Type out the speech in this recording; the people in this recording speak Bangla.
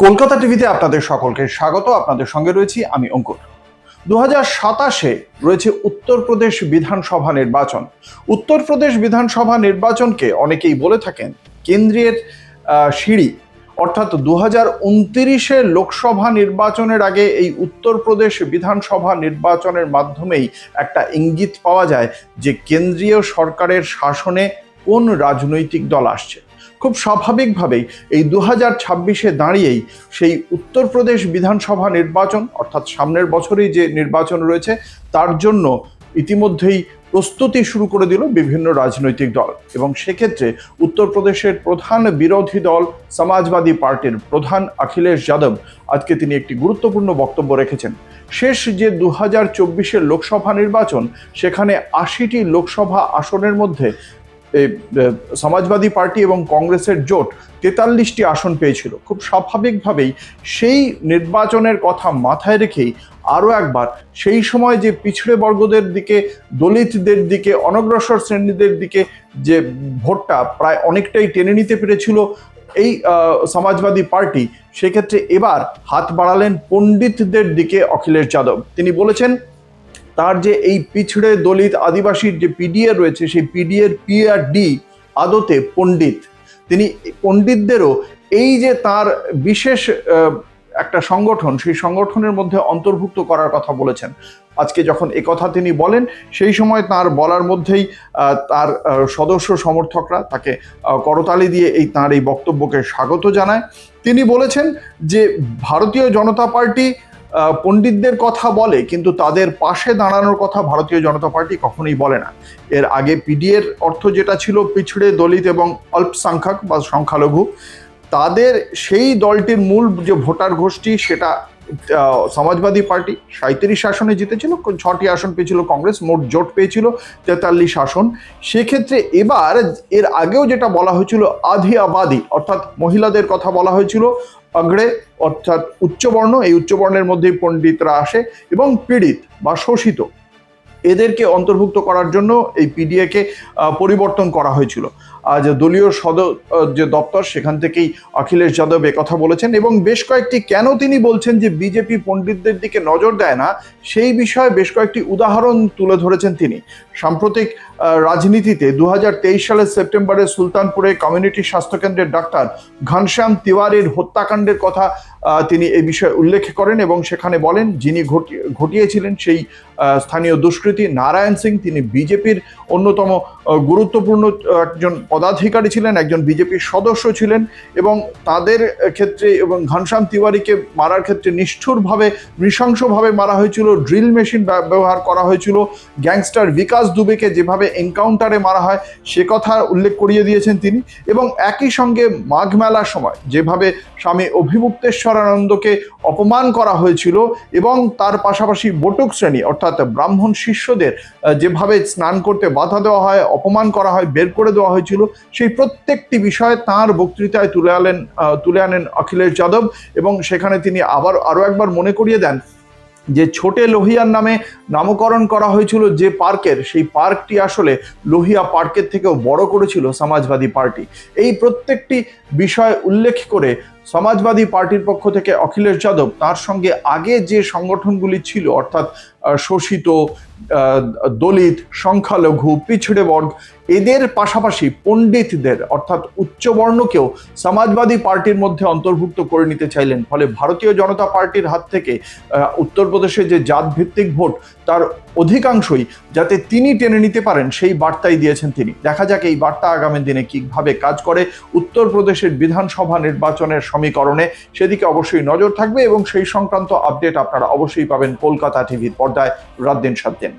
কলকাতা টিভিতে আপনাদের সকলকে স্বাগত। আপনাদের সঙ্গে রয়েছি আমি অঙ্কুর। 2027-এ রয়েছে উত্তরপ্রদেশ বিধানসভা নির্বাচন। উত্তরপ্রদেশ বিধানসভা নির্বাচনকে অনেকেই বলে থাকেন কেন্দ্রের সিঁড়ি, অর্থাৎ 2029-এ লোকসভা নির্বাচনের আগে এই উত্তরপ্রদেশ বিধানসভা নির্বাচনের মাধ্যমেই একটা ইঙ্গিত পাওয়া যায় যে কেন্দ্রীয় সরকারের শাসনে কোন রাজনৈতিক দল আসছে। খুব স্বাভাবিকভাবেই এই 2026-এ দাঁড়িয়েই সেই উত্তরপ্রদেশ বিধানসভা নির্বাচন, অর্থাৎ সামনের বছরেই যে নির্বাচন রয়েছে, তার জন্য ইতিমধ্যেই প্রস্তুতি শুরু করে দিল বিভিন্ন রাজনৈতিক দল। এবং সেক্ষেত্রে উত্তরপ্রদেশের প্রধান বিরোধী দল সমাজবাদী পার্টির প্রধান অখিলেশ যাদব আজকে তিনি একটি গুরুত্বপূর্ণ বক্তব্য রেখেছেন। শেষ যে 2024-এর লোকসভা নির্বাচন, সেখানে 80টি লোকসভা আসনের মধ্যে সমাজবাদী পার্টি এবং কংগ্রেসের জোট 43টি আসন পেয়েছিল। খুব স্বাভাবিকভাবেই সেই নির্বাচনের কথা মাথায় রেখেই আরও একবার সেই সময় যে পিছড়ে বর্গদের দিকে, দলিতদের দিকে, অনগ্রসর শ্রেণীদের দিকে যে ভোটটা প্রায় অনেকটাই টেনে নিতে পেরেছিল এই সমাজবাদী পার্টি, সেক্ষেত্রে এবার হাত বাড়ালেন পণ্ডিতদের দিকে অখিলেশ যাদব। তিনি বলেছেন তার যে এই পিছড়ে দলিত আদিবাসীর যে পিডিএ রয়েছে, সেই পিডিএর পি আর ডি আদতে পণ্ডিত। তিনি পণ্ডিতদেরও এই যে তার বিশেষ একটা সংগঠন, সেই সংগঠনের মধ্যে অন্তর্ভুক্ত করার কথা বলেছেন। আজকে যখন একথা তিনি বলেন, সেই সময় তার বলার মধ্যেই তার সদস্য সমর্থকরা তাকে করতালি দিয়ে তার এই বক্তব্যকে স্বাগত জানায়। তিনি বলেছেন যে ভারতীয় জনতা পার্টি পণ্ডিতদের কথা বলে, কিন্তু তাদের পাশে দাঁড়ানোর কথা ভারতীয় জনতা পার্টি কখনোই বলে না। এর আগে পিডিএর অর্থ যেটা ছিল পিছড়ে দলিত এবং অল্পসংখ্যক বা সংখ্যালঘু, তাদের সেই দলটির মূল যে ভোটার গোষ্ঠী, সেটা সমাজবাদী পার্টি 37 আসনে জিতেছিল, 6টি আসন পেয়েছিল কংগ্রেস, মোট জোট পেয়েছিল 43 আসন। সেক্ষেত্রে এবার এর আগেও যেটা বলা হয়েছিল আধি আবাদি, অর্থাৎ মহিলাদের কথা বলা হয়েছিল, অগ্রে অর্থাৎ উচ্চবর্ণ, এই উচ্চবর্ণের মধ্যেই পণ্ডিতরা আসে, এবং পীড়িত বা শোষিত, এদেরকে অন্তর্ভুক্ত করার জন্য এই পিডিএকে পরিবর্তন করা হয়েছিল। আজ দলীয় যে দপ্তর, সেখান থেকেই অখিলেশ যাদব কথা বলেছেন। এবং বেশ কয়েকটি, কেন তিনি বলছেন যে বিজেপি পণ্ডিতদের দিকে নজর দেয় না, সেই বিষয়ে বেশ কয়েকটি উদাহরণ তুলে ধরেছেন তিনি। সাম্প্রতিক রাজনীতিতে 2023 সালের সেপ্টেম্বরে সুলতানপুরে কমিউনিটি স্বাস্থ্যকেন্দ্রের ডাক্তার ঘনশ্যাম তিওয়ারির হত্যাকাণ্ডের কথা তিনি এই বিষয়ে উল্লেখ করেন এবং সেখানে বলেন যিনি ঘটিয়েছিলেন সেই স্থানীয় দুষ্কৃতী নারায়ণ সিং, তিনি বিজেপির অন্যতম গুরুত্বপূর্ণ একজন পদাধিকারী ছিলেন, একজন বিজেপির সদস্য ছিলেন, এবং তাদের ক্ষেত্রে এবং ঘনশ্যাম তিওয়ারিকে মারার ক্ষেত্রে নিষ্ঠুরভাবে, নৃশংসভাবে মারা হয়েছিল, ড্রিল মেশিন ব্যবহার করা হয়েছিল। গ্যাংস্টার বিকাশ দুবেকে যেভাবে এনকাউন্টারে মারা হয়, সে কথা উল্লেখ করিয়ে দিয়েছেন তিনি। এবং একই সঙ্গে মাঘ মেলার সময় যেভাবে স্বামী অভিমুক্তেশ্বরানন্দকে অপমান করা হয়েছিল, এবং তার পাশাপাশি বটুক শ্রেণী অর্থাৎ ব্রাহ্মণ শিষ্যদের যেভাবে স্নান করতে বাধা দেওয়া হয়, অপমান করা হয়, বের করে দেওয়া হয়েছিল, সেই প্রত্যেকটি বিষয়ে তাঁর বক্তৃতায় তুলে আনেন অখিলেশ যাদব। এবং সেখানে তিনি আরও একবার মনে করিয়ে দেন যে ছোটে লোহিয়ার নামে নামকরণ করা হয়েছিল যে পার্কের, সেই পার্কটি আসলে লোহিয়া পার্কের থেকেও বড় করেছিল সমাজবাদী পার্টি। এই প্রত্যেকটি বিষয় উল্লেখ করে সমাজবাদী পার্টির পক্ষ থেকে অখিলেশ যাদব তার সঙ্গে আগে যে সংগঠনগুলি ছিল, অর্থাৎ শোষিত, দলিত, সংখ্যালঘু, পিছড়ে বর্গ, এদের পাশাপাশি পণ্ডিতদের অর্থাৎ উচ্চবর্ণকেও সমাজবাদী পার্টির মধ্যে অন্তর্ভুক্ত করে নিতে চাইলেন। ফলে ভারতীয় জনতা পার্টির হাত থেকে উত্তরপ্রদেশে যে জাতভিত্তিক ভোট, তার অধিকাংশই যাতে তিনি টেনে নিতে পারেন, সেই বার্তাই দিয়েছেন তিনি। দেখা যাক এই বার্তা আগামী দিনে কিভাবে কাজ করে উত্তরপ্রদেশের বিধানসভা নির্বাচনের সমীকরণে, সেদিকে অবশ্যই নজর থাকবে এবং সেই সংক্রান্ত আপডেট আপনারা অবশ্যই পাবেন কলকাতা টিভির পর্দায় রাত দিন 7 দিন।